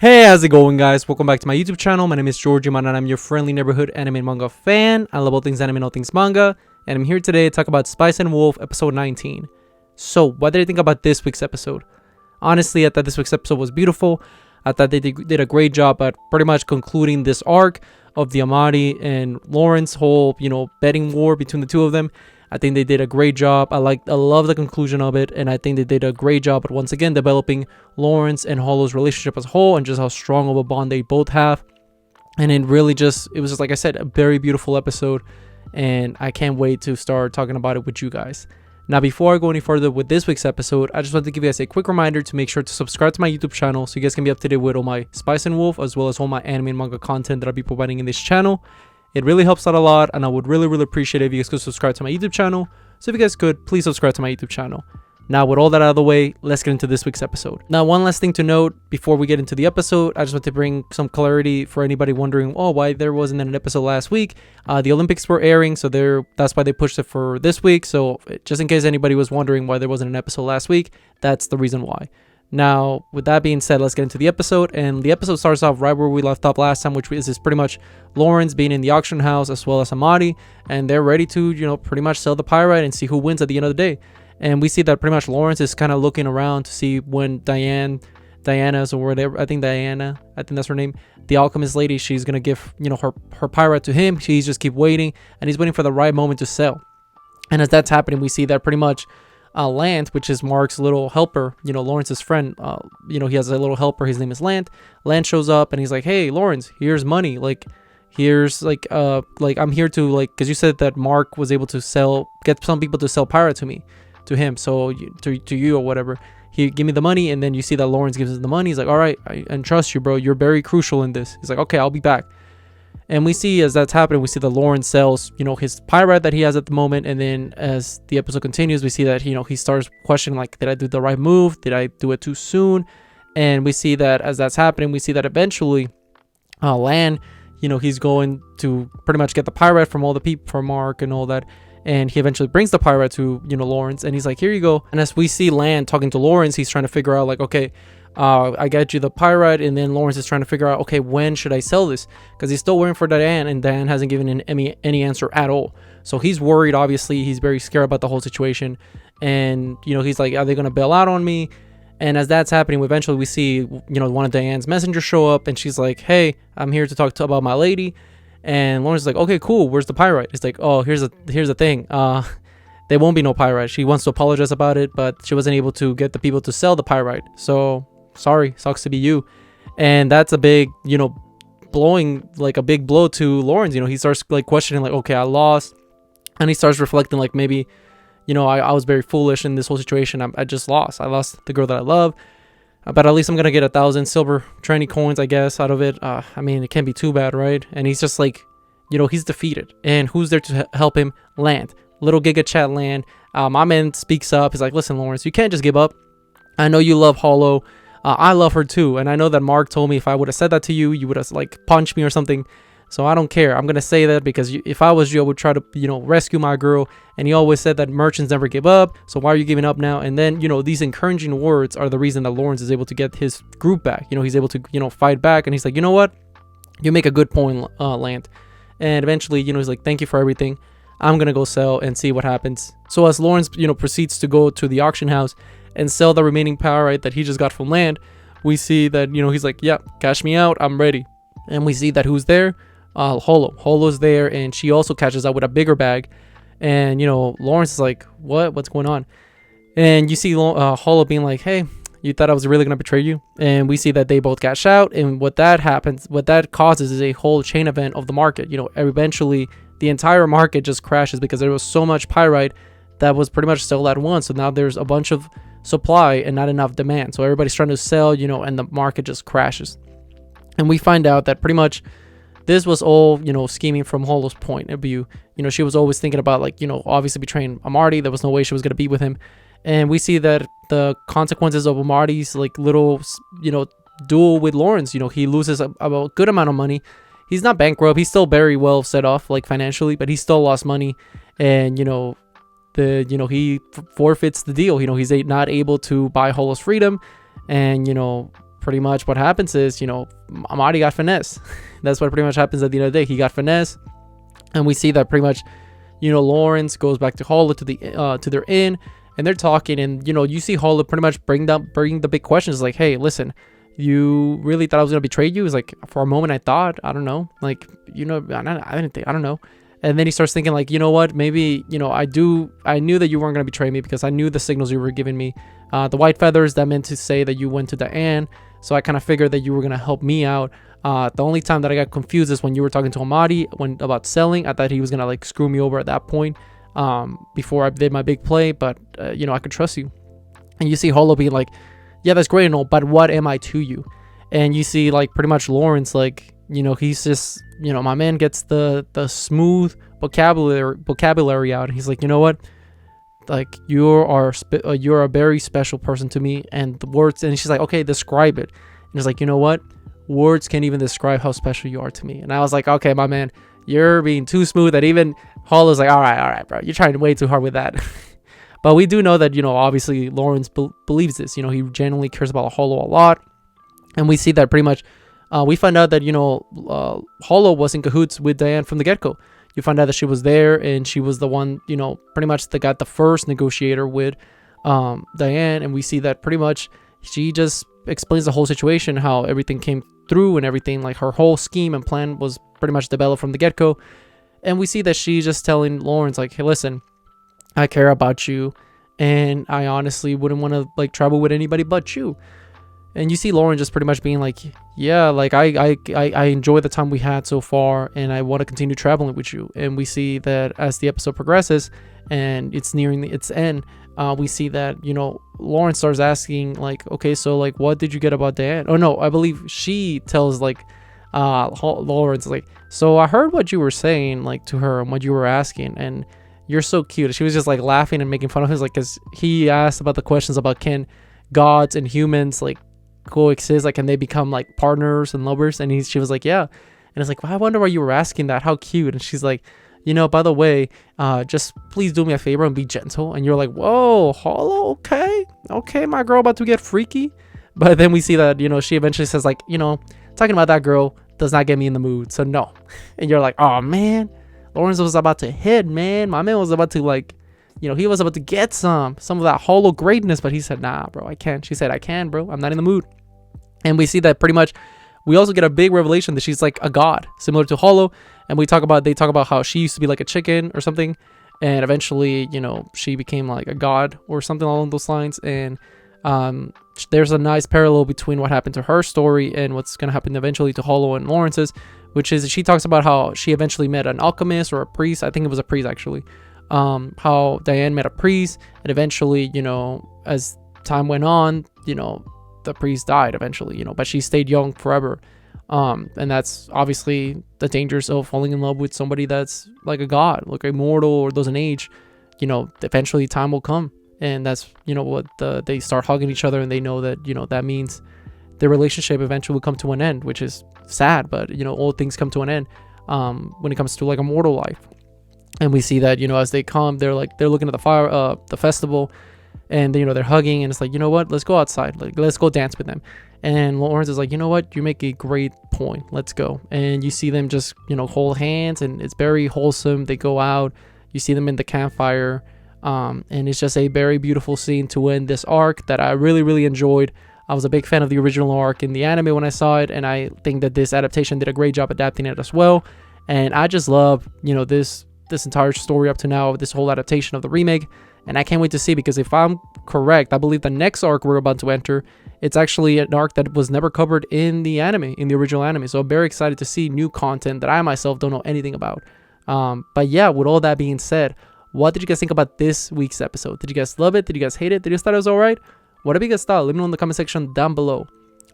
Hey, how's it going, guys? Welcome back to my YouTube channel. My name is Georgie Man and I'm your friendly neighborhood anime and manga fan. I love all things anime and all things manga, and I'm here today to talk about Spice and Wolf episode 19. So, what did I think about this week's episode? Honestly, I thought this week's episode was beautiful. I thought they did a great job at pretty much concluding this arc of the Amari and Lawrence whole, betting war between the two of them. I think they did a great job. I love the conclusion of it, and I think they did a great job at once again developing Lawrence and Hollow's relationship as a whole, and just how strong of a bond they both have. And it was just like I said, a very beautiful episode, and I can't wait to start talking about it with you guys. Now, before I go any further with this week's episode, I just want to give you guys a quick reminder to make sure to subscribe to my YouTube channel so you guys can be up to date with all my Spice and Wolf as well as all my anime and manga content that I'll be providing in this channel. It really helps out a lot, and I would really appreciate it if you guys could subscribe to my YouTube channel. So if you guys could, please subscribe to my YouTube channel. Now, with all that out of the way, let's get into this week's episode. Now, one last thing to note before we get into the episode, I just want to bring some clarity for anybody wondering, why there wasn't an episode last week. The Olympics were airing, so that's why they pushed it for this week. So just in case anybody was wondering why there wasn't an episode last week, that's the reason why. Now, with that being said, let's get into the episode. And the episode starts off right where we left off last time, which is pretty much Lawrence being in the auction house as well as Amari, and they're ready to, pretty much sell the pyrite and see who wins at the end of the day. And we see that pretty much Lawrence is kind of looking around to see when Diana's or whatever, I think that's her name, the alchemist lady, she's gonna give, her pyrite to him. She's just keep waiting, and he's waiting for the right moment to sell. And as that's happening, we see that pretty much Lant, which is Mark's little helper, Lawrence's friend, he has a little helper, his name is Lant. Lant shows up and he's like, hey Lawrence, here's money, here's I'm here to because you said that Mark was able to get some people to sell pyrite to him, so to you or whatever, he give me the money. And then you see that Lawrence gives him the money. He's like, all right, I entrust you, bro, you're very crucial in this. He's like, okay, I'll be back. And we see as that's happening, we see that Lawrence sells, his pyrite that he has at the moment. And then as the episode continues, we see that, he starts questioning, did I do the right move? Did I do it too soon? And we see that as that's happening, we see that eventually Lan, he's going to pretty much get the pyrite from all the people, from Mark and all that. And he eventually brings the pyrite to, Lawrence. And he's like, here you go. And as we see Lan talking to Lawrence, he's trying to figure out okay, I got you the pyrite. And then Lawrence is trying to figure out, okay, when should I sell this? Because he's still waiting for Diane, and Diane hasn't given any answer at all. So he's worried, obviously. He's very scared about the whole situation. And, he's like, are they going to bail out on me? And as that's happening, eventually we see, one of Diane's messengers show up, and she's like, hey, I'm here to talk about my lady. And Lawrence is like, okay, cool, where's the pyrite? It's like, oh, here's the thing. There won't be no pyrite. She wants to apologize about it, but she wasn't able to get the people to sell the pyrite. So sorry, sucks to be you. And that's a big, blowing, a big blow to Lawrence. He starts questioning, okay, I lost. And he starts reflecting, maybe, I was very foolish in this whole situation. I just lost. I lost the girl that I love. But at least I'm going to get 1,000 silver tranny coins, I guess, out of it. It can't be too bad, right? And he's just he's defeated. And who's there to help him? Land. Little Giga Chat Land. My man speaks up. He's like, listen, Lawrence, you can't just give up. I know you love Hollow. I love her too. And I know that Mark told me if I would have said that to you, you would have punched me or something. So I don't care. I'm going to say that because if I was you, I would try to, rescue my girl. And he always said that merchants never give up. So why are you giving up now? And then, these encouraging words are the reason that Lawrence is able to get his group back. He's able to, fight back. And he's like, you know what? You make a good point, Lant. And eventually, he's like, thank you for everything. I'm going to go sell and see what happens. So as Lawrence, proceeds to go to the auction house and sell the remaining pyrite that he just got from Land, we see that, he's like, yeah, cash me out. I'm ready. And we see that who's there? Holo's there, and she also catches up with a bigger bag. And Lawrence is like, what's going on? And you see Holo being like, hey, you thought I was really gonna betray you? And we see that they both cash out, and what that causes is a whole chain event of the market. Eventually the entire market just crashes because there was so much pyrite that was pretty much sold at once. So now there's a bunch of supply and not enough demand, so everybody's trying to sell, and the market just crashes. And we find out that pretty much this was all, scheming from Holo's point of view. She was always thinking about, obviously betraying Amari. There was no way she was going to be with him. And we see that the consequences of Amari's, little, duel with Lawrence, he loses a good amount of money. He's not bankrupt. He's still very well set off, financially, but he still lost money. And, he forfeits the deal. He's not able to buy Holo's freedom. And, pretty much what happens is, Amari got finesse. That's what pretty much happens at the end of the day. He got finesse, and we see that pretty much, Lawrence goes back to Hollow to their inn, and they're talking, and you see Hollow pretty much bring the big questions like, hey, listen, you really thought I was gonna betray you? It's like, for a moment I thought, I don't know, like, I didn't think, I don't know. And then he starts thinking like, you know what, maybe, I knew that you weren't gonna betray me because I knew the signals you were giving me. The white feathers, that meant to say that you went to Diane, so I kind of figured that you were gonna help me out. The only time that I got confused is when you were talking to Amadi about selling. I thought he was gonna like screw me over at that point, before I did my big play, but I could trust you. And you see Hollow being like, yeah, that's great and all, but what am I to you? And you see like pretty much Lawrence, like, he's just, my man gets the smooth vocabulary out, and he's like, you know what, like, you're a very special person to me, and the words, and she's like, okay, describe it. And he's like, you know what, words can't even describe how special you are to me. And I was like, okay, my man, you're being too smooth. That even Hollow's like, all right, bro, you're trying way too hard with that. But we do know that, obviously Lawrence believes this. He genuinely cares about Hollow a lot. And we see that pretty much, we find out that, Hollow was in cahoots with Diane from the get-go. You find out that she was there, and she was the one, pretty much that got the first negotiator with Diane. And we see that pretty much she just explains the whole situation, how everything came through and everything, like her whole scheme and plan was pretty much developed from the get-go. And we see that she's just telling Lawrence like, hey, listen, I care about you, and I honestly wouldn't want to like travel with anybody but you. And you see Lauren just pretty much being like, yeah, like I enjoy the time we had so far, and I want to continue traveling with you. And we see that as the episode progresses and it's nearing its end, we see that, Lauren starts asking like, okay, so like, what did you get about Diane? Oh no, I believe she tells like, Lawrence like, so I heard what you were saying like to her and what you were asking, and you're so cute. She was just like laughing and making fun of him, like, because he asked about the questions about, can gods and humans like coexist, like, can they become like partners and lovers? And she was like, yeah. And it's like, well, I wonder why you were asking that, how cute. And she's like, by the way, just please do me a favor and be gentle. And you're like, whoa, Hollow, okay, my girl about to get freaky. But then we see that, she eventually says like, talking about that girl does not get me in the mood, so no. And you're like, oh man, Lawrence was about to hit, man. My man was about to like, he was about to get some of that Hollow greatness, but he said, nah, bro, I can't. She said, I can, bro, I'm not in the mood. And we see that pretty much, we also get a big revelation that she's like a god, similar to Hollow. And they talk about how she used to be like a chicken or something, and eventually, she became like a god or something along those lines. And there's a nice parallel between what happened to her story and what's going to happen eventually to Hollow and Lawrence's, which is she talks about how she eventually met an alchemist or a priest. I think it was a priest actually. How Diane met a priest, and eventually, as time went on, the priest died eventually, but she stayed young forever. And that's obviously the dangers of falling in love with somebody that's like a god, like immortal or doesn't age. Eventually time will come, and that's, what they start hugging each other, and they know that, that means their relationship eventually will come to an end, which is sad, but, all things come to an end, when it comes to like a mortal life. And we see that, as they come, they're looking at the fire, the festival, and they're hugging, and it's like, what, let's go outside, like, let's go dance with them. And Lawrence is like, you know what, you make a great point, let's go. And you see them just, hold hands, and it's very wholesome. They go out, you see them in the campfire, and it's just a very beautiful scene to end this arc that I really, really enjoyed. I was a big fan of the original arc in the anime when I saw it, and I think that this adaptation did a great job adapting it as well. And I just love, this entire story up to now, this whole adaptation of the remake, and I can't wait to see, because if I'm correct, I believe the next arc we're about to enter, it's actually an arc that was never covered in the anime, in the original anime. So I'm very excited to see new content that I myself don't know anything about. But yeah, with all that being said, what did you guys think about this week's episode? Did you guys love it? Did you guys hate it? Did you thought it was alright? Whatever you guys thought, let me know in the comment section down below.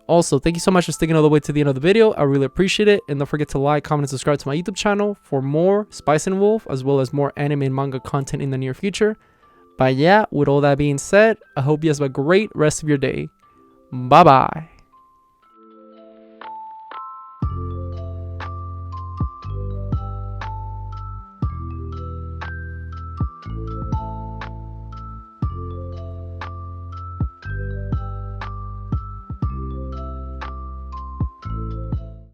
Also, thank you so much for sticking all the way to the end of the video. I really appreciate it. And don't forget to like, comment, and subscribe to my YouTube channel for more Spice and Wolf, as well as more anime and manga content in the near future. But yeah, with all that being said, I hope you guys have a great rest of your day. Bye bye.